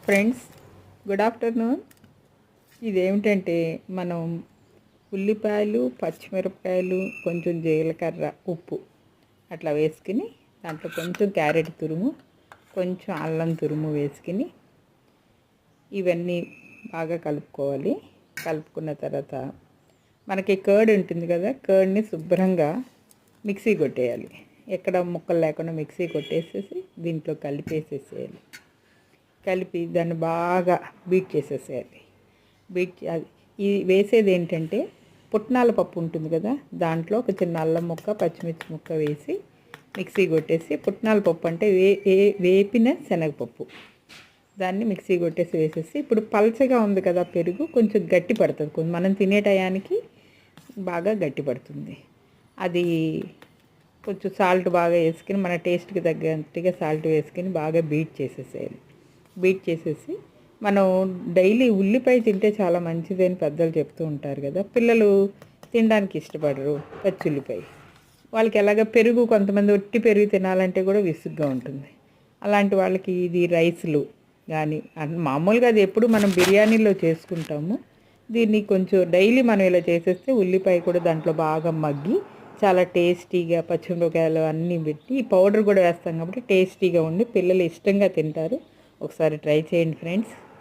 Friends, good afternoon. ఇదేమిటంటే మనం ఉల్లిపాయలు, పచ్చిమిరపకాయలు, కొంచెం జీలకర్ర, ఉప్పు అట్లా వేసుకుని దాంట్లో కొంచెం క్యారెట్ తురుము, కొంచెం అల్లం తురుము వేసుకుని ఇవన్నీ బాగా కలుపుకోవాలి. కలుపుకున్న తర్వాత మనకి కర్డ్ ఉంటుంది కదా, కర్డ్ని శుభ్రంగా మిక్సీ కొట్టేయాలి. ఎక్కడ ముక్కలు లేకుండా మిక్సీ కొట్టేసేసి దీంట్లో కలిపేసేసేయాలి. కలిపి దాన్ని బాగా బీట్ చేసేసేయాలి. ఈ వేసేది ఏంటంటే పుట్నాల పప్పు ఉంటుంది కదా, దాంట్లో ఒక చిన్న అల్లం ముక్క, పచ్చిమిర్చి ముక్క వేసి మిక్సీ కొట్టేసి, పుట్నాల పప్పు అంటే వేపిన శనగపప్పు, దాన్ని మిక్సీ కొట్టేసి వేసేసి, ఇప్పుడు పల్చగా ఉంది కదా పెరుగు, కొంచెం గట్టి పడుతుంది. కొంచెం మనం తినే టయానికి బాగా గట్టి పడుతుంది. అది కొంచెం సాల్ట్ బాగా వేసుకుని, మన టేస్ట్కి తగ్గట్టుగా సాల్ట్ వేసుకుని బాగా బీట్ చేసేసేయాలి. బీట్ చేసేసి, మనం డైలీ ఉల్లిపాయ తింటే చాలా మంచిదని పెద్దలు చెప్తూ ఉంటారు కదా. పిల్లలు తినడానికి ఇష్టపడరు పచ్చి ఉల్లిపాయ. వాళ్ళకి ఎలాగ పెరుగు, కొంతమంది ఒట్టి పెరుగు తినాలంటే కూడా విసుగ్గా ఉంటుంది. అలాంటి వాళ్ళకి ఇది రైస్లు కానీ, మామూలుగా అది ఎప్పుడు మనం బిర్యానీలో చేసుకుంటాము. దీన్ని కొంచెం డైలీ మనం ఇలా చేసేస్తే ఉల్లిపాయ కూడా దాంట్లో బాగా మగ్గి చాలా టేస్టీగా, పచ్చిమిరపకాయలు అన్నీ పెట్టి ఈ పౌడర్ కూడా వేస్తాం కాబట్టి టేస్టీగా ఉండి పిల్లలు ఇష్టంగా తింటారు. ఒకసారి ట్రై చేయండి ఫ్రెండ్స్.